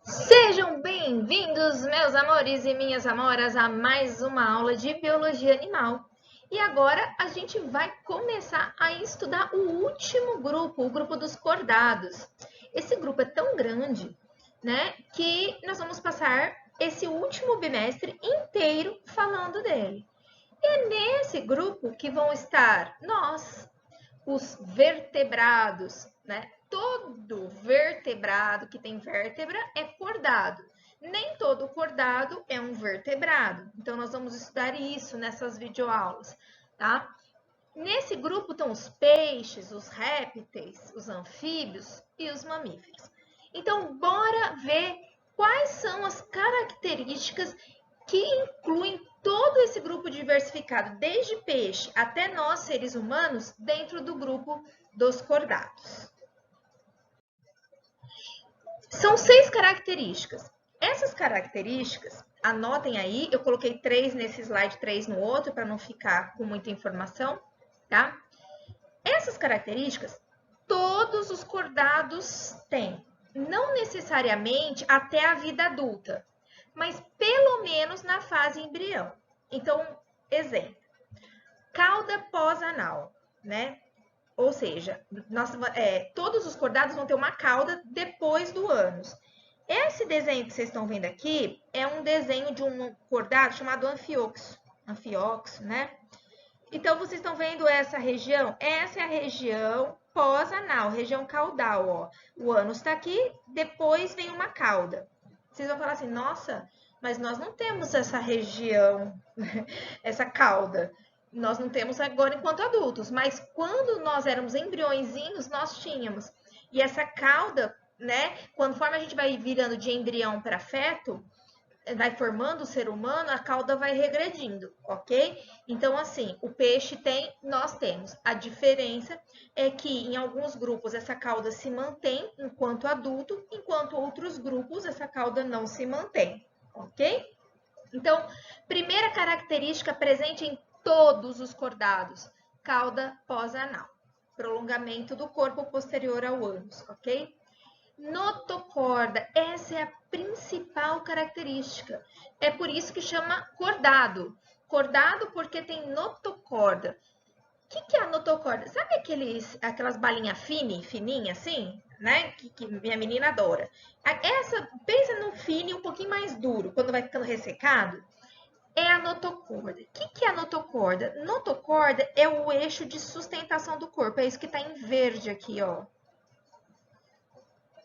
Sejam bem-vindos, meus amores e minhas amoras, a mais uma aula de biologia animal. E agora a gente vai começar a estudar o último grupo, o grupo dos cordados. Esse grupo é tão grande, né, que nós vamos passar esse último bimestre inteiro falando dele. E é nesse grupo que vão estar nós, os vertebrados, né? Todo vertebrado que tem vértebra é cordado. Nem todo cordado é um vertebrado. Então, nós vamos estudar isso nessas videoaulas, tá? Nesse grupo estão os peixes, os répteis, os anfíbios e os mamíferos. Então, bora ver quais são as características que incluem todo esse grupo diversificado, desde peixe até nós, seres humanos, dentro do grupo dos cordados. São 6 características. Essas características, anotem aí, eu coloquei 3 nesse slide, 3 no outro, para não ficar com muita informação, tá? Essas características, todos os cordados têm. Não necessariamente até a vida adulta, mas pelo menos na fase embrião. Então, exemplo, cauda pós-anal, né? Ou seja, todos os cordados vão ter uma cauda depois do ânus. Esse desenho que vocês estão vendo aqui é um desenho de um cordado chamado anfioxo, né? Então, vocês estão vendo essa região? Essa é a região pós-anal, região caudal, ó. O ânus está aqui, depois vem uma cauda. Vocês vão falar assim, nossa, mas nós não temos essa região, essa cauda. Nós não temos agora enquanto adultos, mas quando nós éramos embriõezinhos, nós tínhamos. E essa cauda, né, conforme a gente vai virando de embrião para feto, vai formando o ser humano, a cauda vai regredindo, ok? Então, assim, o peixe tem, nós temos. A diferença é que em alguns grupos essa cauda se mantém enquanto adulto, enquanto outros grupos essa cauda não se mantém, ok? Então, primeira característica presente em todos os cordados, cauda pós-anal, prolongamento do corpo posterior ao ânus, ok? Notocorda, essa é a principal característica. É por isso que chama cordado. Cordado porque tem notocorda. O que é a notocorda? Sabe aquelas balinhas fininhas assim, né? Que minha menina adora. Pensa no fine um pouquinho mais duro, quando vai ficando ressecado. É a notocorda. O que é a notocorda? Notocorda é o eixo de sustentação do corpo. É isso que está em verde aqui, ó.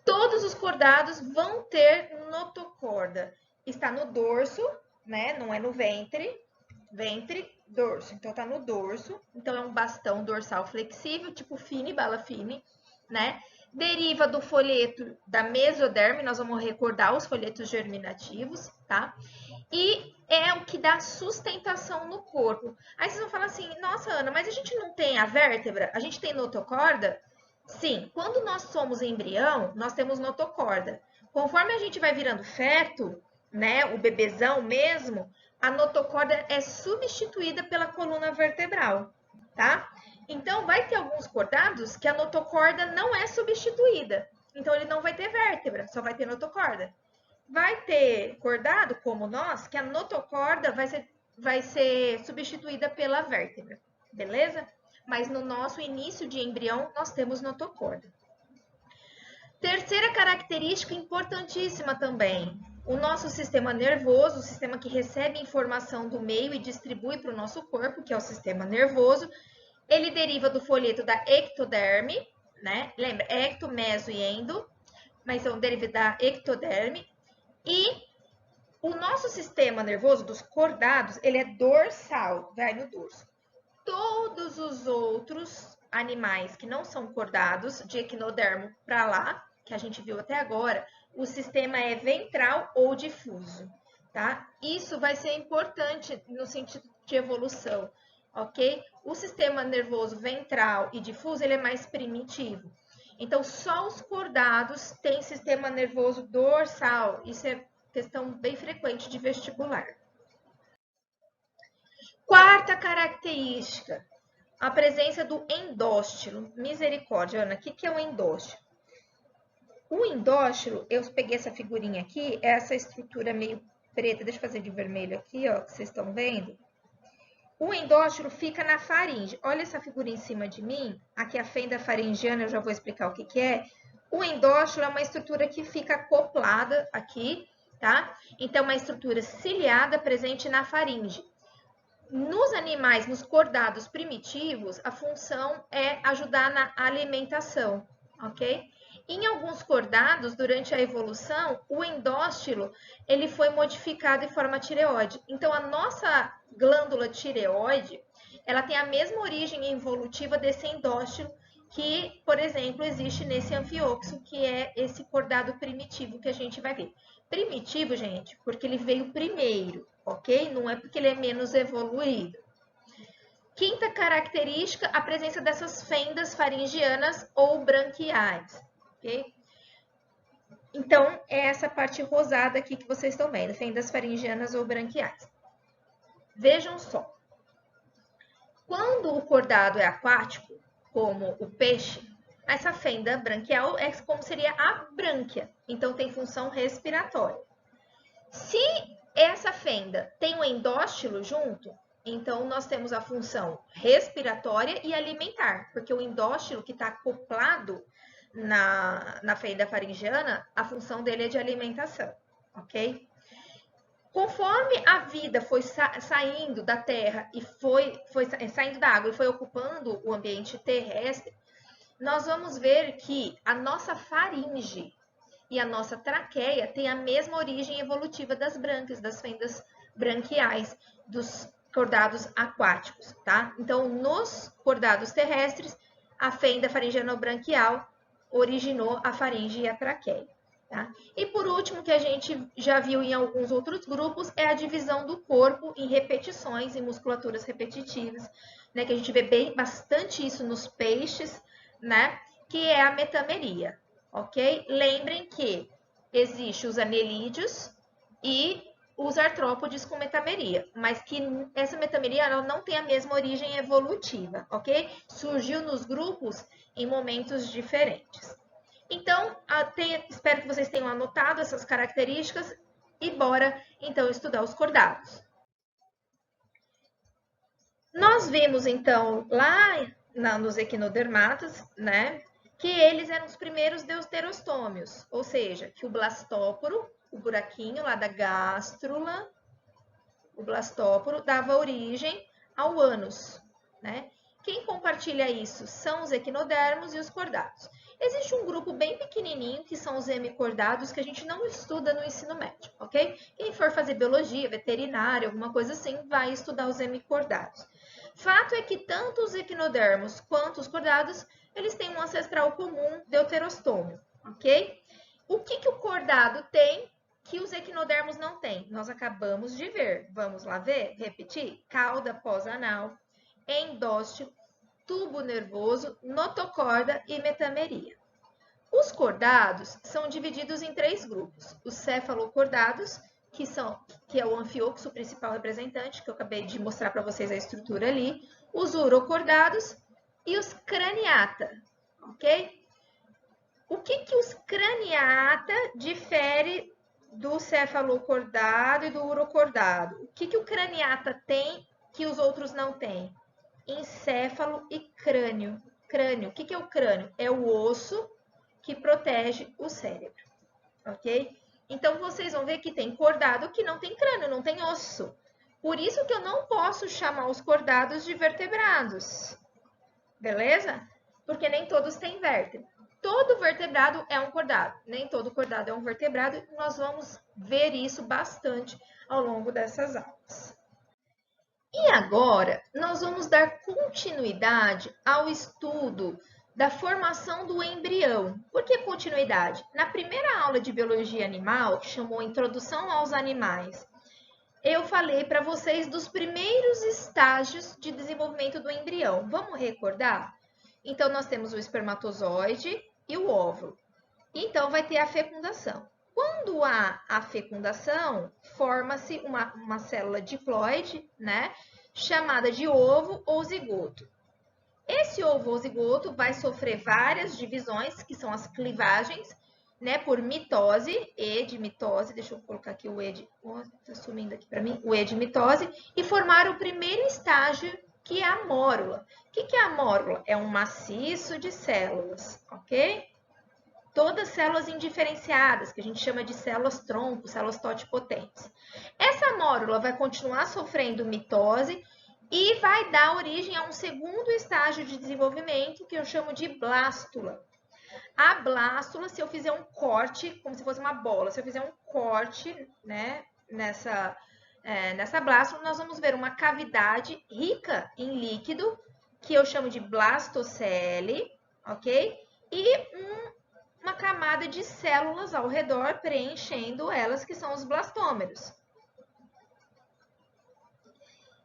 Todos os cordados vão ter notocorda. Está no dorso, né? Não é no ventre. Ventre, dorso. Então, tá no dorso. Então, é um bastão dorsal flexível, tipo fine, bala fine, né? Deriva do folheto da mesoderme. Nós vamos recordar os folhetos germinativos, tá? E é o que dá sustentação no corpo. Aí vocês vão falar assim, nossa, Ana, mas a gente não tem a vértebra? A gente tem notocorda? Sim, quando nós somos embrião, nós temos notocorda. Conforme a gente vai virando feto, né, o bebezão mesmo, a notocorda é substituída pela coluna vertebral, tá? Então, vai ter alguns cordados que a notocorda não é substituída. Então, ele não vai ter vértebra, só vai ter notocorda. Vai ter cordado, como nós, que a notocorda vai ser substituída pela vértebra, beleza? Mas no nosso início de embrião, nós temos notocorda. Terceira característica importantíssima também, o nosso sistema nervoso, o sistema que recebe informação do meio e distribui para o nosso corpo, que é o sistema nervoso, ele deriva do folheto da ectoderme, né? Lembra, ecto, meso e endo, mas são deriva da ectoderme. E o nosso sistema nervoso dos cordados, ele é dorsal, vai no dorso. Todos os outros animais que não são cordados, de equinodermo para lá, que a gente viu até agora, o sistema é ventral ou difuso, tá? Isso vai ser importante no sentido de evolução, ok? O sistema nervoso ventral e difuso, ele é mais primitivo. Então, só os cordados têm sistema nervoso dorsal. Isso é questão bem frequente de vestibular. Quarta característica, a presença do endóstilo. Misericórdia, Ana, o que é o endóstilo? O endóstilo, eu peguei essa figurinha aqui, essa estrutura meio preta, deixa eu fazer de vermelho aqui, ó, que vocês estão vendo. O endóstilo fica na faringe. Olha essa figura em cima de mim. Aqui a fenda faringiana, eu já vou explicar o que que é. O endóstilo é uma estrutura que fica acoplada aqui, tá? Então, é uma estrutura ciliada presente na faringe. Nos animais, nos cordados primitivos, a função é ajudar na alimentação, ok? Em alguns cordados, durante a evolução, o endóstilo ele foi modificado em forma tireoide. Então, a nossa glândula tireoide, ela tem a mesma origem evolutiva desse endóstilo que, por exemplo, existe nesse anfioxo, que é esse cordado primitivo que a gente vai ver. Primitivo, gente, porque ele veio primeiro, ok? Não é porque ele é menos evoluído. Quinta característica, a presença dessas fendas faringianas ou branquiais, ok? Então, é essa parte rosada aqui que vocês estão vendo, fendas faringianas ou branquiais. Vejam só. Quando o cordado é aquático, como o peixe, essa fenda branquial é como seria a brânquia, então tem função respiratória. Se essa fenda tem um endóstilo junto, então nós temos a função respiratória e alimentar, porque o endóstilo que está acoplado na fenda faringiana, a função dele é de alimentação, ok? Conforme a vida foi saindo da terra e foi saindo da água e foi ocupando o ambiente terrestre, nós vamos ver que a nossa faringe e a nossa traqueia têm a mesma origem evolutiva das brânquias, das fendas branquiais, dos cordados aquáticos, tá? Então, nos cordados terrestres, a fenda faringiano-branquial originou a faringe e a traqueia. Tá? E por último, que a gente já viu em alguns outros grupos, é a divisão do corpo em repetições, em musculaturas repetitivas, né? Que a gente vê bastante isso nos peixes, né? Que é a metameria, ok? Lembrem que existe os anelídeos e os artrópodes com metameria, mas que essa metameria ela não tem a mesma origem evolutiva, ok? Surgiu nos grupos em momentos diferentes. Então, espero que vocês tenham anotado essas características e bora, então, estudar os cordados. Nós vimos, então, lá nos equinodermatas, né, que eles eram os primeiros deuterostômios, ou seja, que o blastóporo, o buraquinho lá da gástrula, o blastóporo, dava origem ao ânus, né? Quem compartilha isso são os equinodermos e os cordados. Existe um grupo bem pequenininho, que são os hemicordados, que a gente não estuda no ensino médio, ok? Quem for fazer biologia, veterinária, alguma coisa assim, vai estudar os hemicordados. Fato é que tanto os equinodermos quanto os cordados, eles têm um ancestral comum, deuterostômio, ok? O que o cordado tem que os equinodermos não têm? Nós acabamos de ver. Vamos lá ver? Repetir? Cauda pós-anal, endóstilo, tubo nervoso, notocorda e metameria. Os cordados são divididos em 3 grupos. Os cefalocordados, que é o anfioxo principal representante, que eu acabei de mostrar para vocês a estrutura ali. Os urocordados e os craniata, ok? O que os craniata difere do cefalocordado e do urocordado? O que o craniata tem que os outros não têm? Encéfalo e crânio. Crânio, o que é o crânio? É o osso que protege o cérebro, ok? Então, vocês vão ver que tem cordado que não tem crânio, não tem osso. Por isso que eu não posso chamar os cordados de vertebrados, beleza? Porque nem todos têm vértebra. Todo vertebrado é um cordado, nem todo cordado é um vertebrado. E nós vamos ver isso bastante ao longo dessas aulas. E agora, nós vamos dar continuidade ao estudo da formação do embrião. Por que continuidade? Na primeira aula de biologia animal, que chamou Introdução aos Animais, eu falei para vocês dos primeiros estágios de desenvolvimento do embrião. Vamos recordar? Então, nós temos o espermatozoide e o óvulo. Então, vai ter a fecundação. Quando há a fecundação, forma-se uma célula diploide, né? Chamada de ovo ou zigoto. Esse ovo ou zigoto vai sofrer várias divisões, que são as clivagens, né, por mitose, E de mitose, deixa eu colocar aqui o E de, tá sumindo aqui para mim, o E de mitose, e formar o primeiro estágio, que é a mórula. O que é a mórula? É um maciço de células, ok? Todas células indiferenciadas, que a gente chama de células tronco, células totipotentes. Essa mórula vai continuar sofrendo mitose e vai dar origem a um segundo estágio de desenvolvimento, que eu chamo de blástula. A blástula, se eu fizer um corte, como se fosse uma bola, se eu fizer um corte, né, nessa blástula, nós vamos ver uma cavidade rica em líquido, que eu chamo de blastocele, ok? E uma camada de células ao redor, preenchendo elas, que são os blastômeros.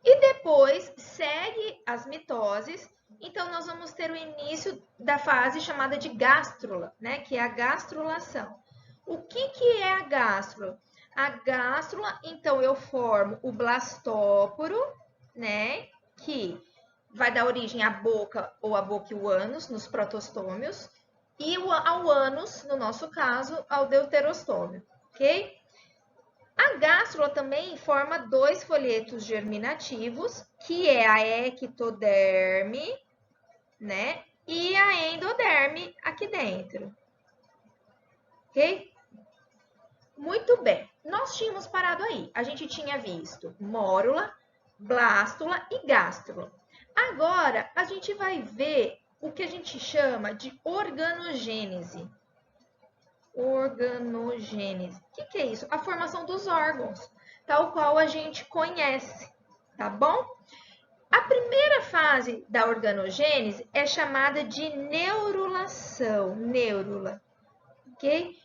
E depois segue as mitoses. Então, nós vamos ter o início da fase chamada de gástrula, né? Que é a gastrulação. O que é a gástrula? A gástrula, então, eu formo o blastóporo, né? Que vai dar origem à boca ou à boca e o ânus, nos protostômios. E ao ânus, no nosso caso, ao deuterostômio, ok? A gástrula também forma dois folhetos germinativos, que é a ectoderme, né? E a endoderme aqui dentro. Ok? Muito bem. Nós tínhamos parado aí. A gente tinha visto mórula, blástula e gástrula. Agora, a gente vai ver o que a gente chama de organogênese. Organogênese. O que é isso? A formação dos órgãos, tal qual a gente conhece, tá bom? A primeira fase da organogênese é chamada de neurulação, neurula, ok?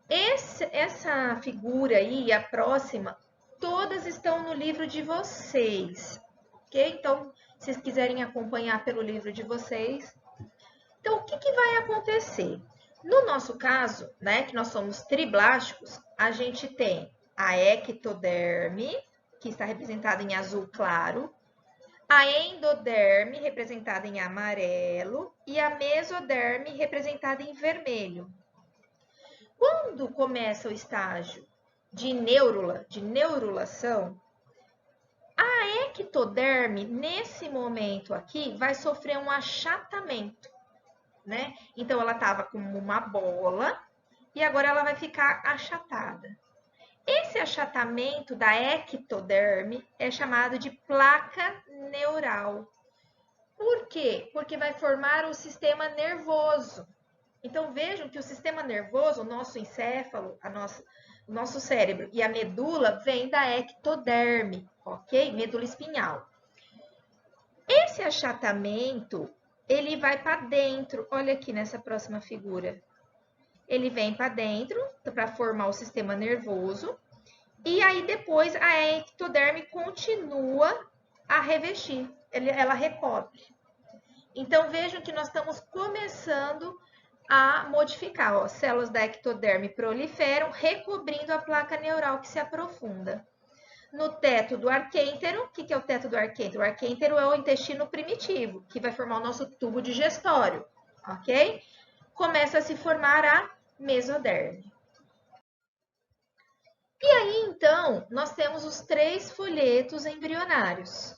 Essa figura aí, a próxima, todas estão no livro de vocês, ok? Então, se vocês quiserem acompanhar pelo livro de vocês. Então, o que vai acontecer? No nosso caso, né, que nós somos triblásticos, a gente tem a ectoderme, que está representada em azul claro, a endoderme, representada em amarelo, e a mesoderme, representada em vermelho. Quando começa o estágio de neurula, de neurulação, a ectoderme, nesse momento aqui, vai sofrer um achatamento, né? Então, ela estava como uma bola e agora ela vai ficar achatada. Esse achatamento da ectoderme é chamado de placa neural. Por quê? Porque vai formar o sistema nervoso. Então, vejam que o sistema nervoso, o nosso encéfalo, o nosso cérebro e a medula vem da ectoderme, ok? Medula espinhal. Esse achatamento, ele vai para dentro. Olha aqui nessa próxima figura. Ele vem para dentro para formar o sistema nervoso. E aí, depois, a ectoderme continua a revestir. Ela recobre. Então, vejam que nós estamos começando a modificar. Ó, células da ectoderme proliferam, recobrindo a placa neural que se aprofunda. No teto do arquêntero, o que é o teto do arquêntero? O arquêntero é o intestino primitivo, que vai formar o nosso tubo digestório, ok? Começa a se formar a mesoderme. E aí, então, nós temos os três folhetos embrionários.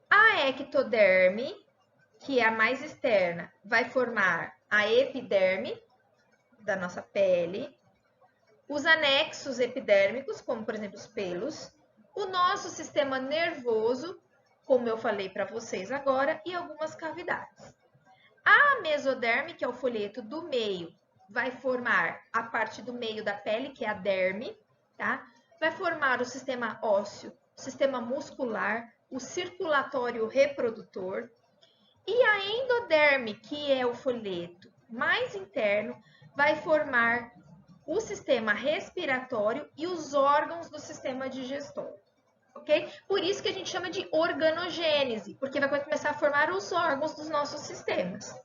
A ectoderme, que é a mais externa, vai formar a epiderme da nossa pele, os anexos epidérmicos, como por exemplo os pelos, o nosso sistema nervoso, como eu falei para vocês agora, e algumas cavidades. A mesoderme, que é o folheto do meio, vai formar a parte do meio da pele, que é a derme, tá? Vai formar o sistema ósseo, o sistema muscular, o circulatório reprodutor. E a endoderme, que é o folheto mais interno, vai formar o sistema respiratório e os órgãos do sistema digestório, ok? Por isso que a gente chama de organogênese, porque vai começar a formar os órgãos dos nossos sistemas.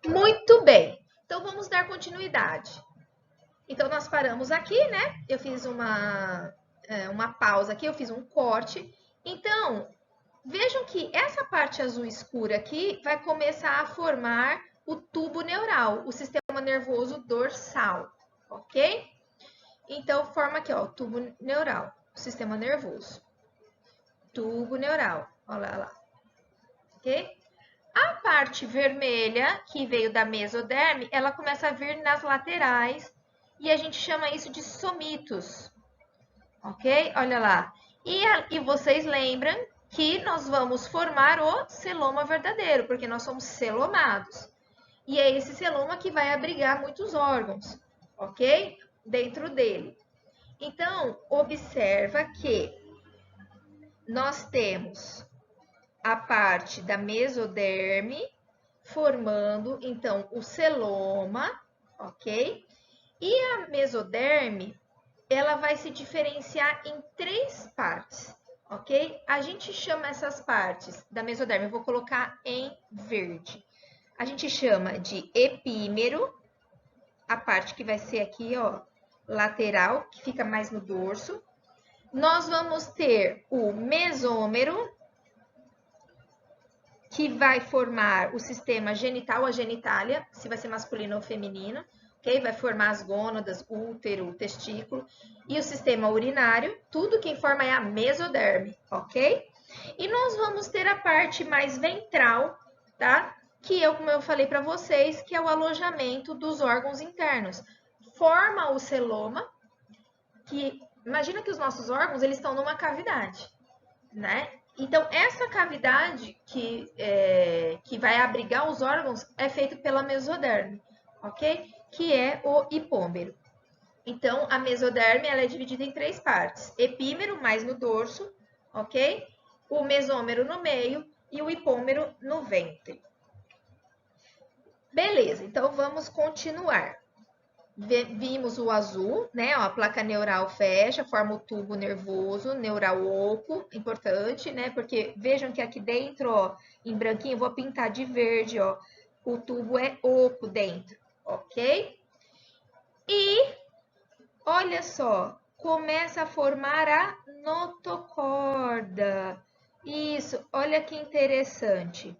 Muito bem, então vamos dar continuidade. Então, nós paramos aqui, né? Eu fiz uma pausa aqui, eu fiz um corte. Então, vejam que essa parte azul escura aqui vai começar a formar o tubo neural, o sistema sistema nervoso dorsal, ok? Então, forma aqui, ó, o tubo neural, o sistema nervoso. Tubo neural, olha lá, ok? A parte vermelha, que veio da mesoderme, ela começa a vir nas laterais e a gente chama isso de somitos, ok? Olha lá. E vocês lembram que nós vamos formar o celoma verdadeiro, porque nós somos celomados. E é esse celoma que vai abrigar muitos órgãos, ok? Dentro dele. Então, observa que nós temos a parte da mesoderme formando, então, o celoma, ok? E a mesoderme, ela vai se diferenciar em 3 partes, ok? A gente chama essas partes da mesoderme, eu vou colocar em verde. A gente chama de epímero, a parte que vai ser aqui, ó, lateral, que fica mais no dorso. Nós vamos ter o mesômero, que vai formar o sistema genital, a genitália, se vai ser masculino ou feminino, ok? Vai formar as gônadas, útero, testículo. E o sistema urinário, tudo quem forma é a mesoderme, ok? E nós vamos ter a parte mais ventral, tá? Que é, como eu falei para vocês, que é o alojamento dos órgãos internos. Forma o celoma, que imagina que os nossos órgãos eles estão numa cavidade, né? Então, essa cavidade que vai abrigar os órgãos é feita pela mesoderme, ok? Que é o hipômero. Então, a mesoderme ela é dividida em 3 partes. Epímero, mais no dorso, ok? O mesômero no meio e o hipômero no ventre. Beleza, então vamos continuar. Vimos o azul, né? Ó, a placa neural fecha, forma o tubo nervoso, neural oco, importante, né? Porque vejam que aqui dentro, ó, em branquinho, eu vou pintar de verde, ó. O tubo é oco dentro, ok? E, olha só, começa a formar a notocorda. Isso, olha que interessante.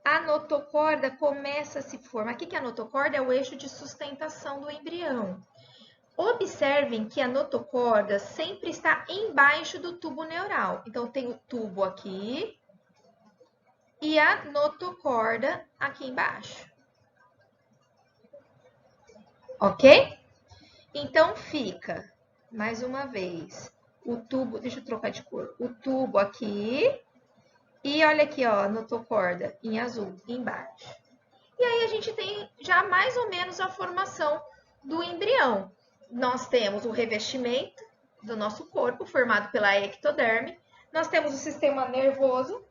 A notocorda começa a se formar. O que é a notocorda? É o eixo de sustentação do embrião. Observem que a notocorda sempre está embaixo do tubo neural. Então, tem o tubo aqui e a notocorda aqui embaixo. Ok? Então, fica, mais uma vez, o tubo, deixa eu trocar de cor, o tubo aqui. E olha aqui, ó, a notocorda em azul, embaixo. E aí a gente tem já mais ou menos a formação do embrião. Nós temos o revestimento do nosso corpo, formado pela ectoderme. Nós temos o sistema nervoso.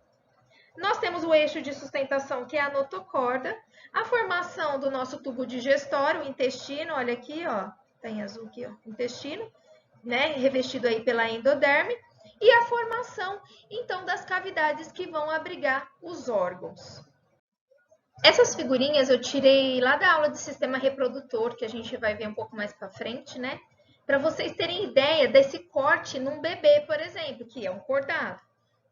Nós temos o eixo de sustentação, que é a notocorda. A formação do nosso tubo digestório, o intestino, olha aqui, ó, tá em azul aqui, ó, intestino, né, revestido aí pela endoderme. E a formação, então, das cavidades que vão abrigar os órgãos. Essas figurinhas eu tirei lá da aula de sistema reprodutor, que a gente vai ver um pouco mais para frente, né? Para vocês terem ideia desse corte num bebê, por exemplo, que é um cordado,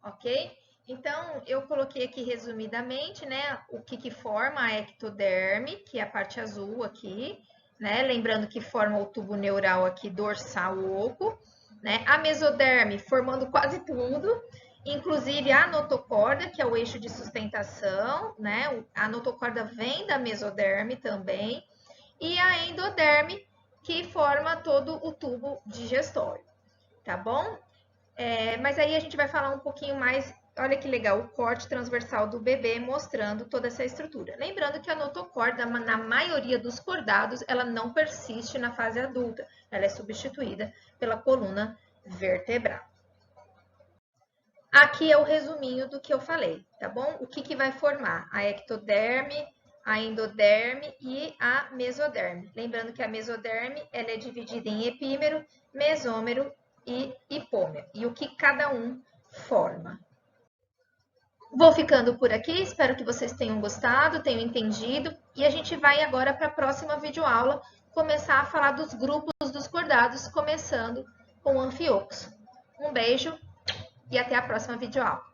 ok? Então, eu coloquei aqui resumidamente, né, o que forma a ectoderme, que é a parte azul aqui, né? Lembrando que forma o tubo neural aqui dorsal oco. Né? A mesoderme formando quase tudo, inclusive a notocorda, que é o eixo de sustentação, né? A notocorda vem da mesoderme também, e a endoderme, que forma todo o tubo digestório, tá bom? Mas aí a gente vai falar um pouquinho mais, olha que legal, o corte transversal do bebê mostrando toda essa estrutura. Lembrando que a notocorda, na maioria dos cordados, ela não persiste na fase adulta, ela é substituída pela coluna vertebral. Aqui é o resuminho do que eu falei, tá bom? O que vai formar? A ectoderme, a endoderme e a mesoderme. Lembrando que a mesoderme ela é dividida em epímero, mesômero e hipômero. E o que cada um forma. Vou ficando por aqui, espero que vocês tenham gostado, tenham entendido. E a gente vai agora para a próxima videoaula começar a falar dos grupos dos cordados, começando com o anfioxo. Um beijo e até a próxima videoaula.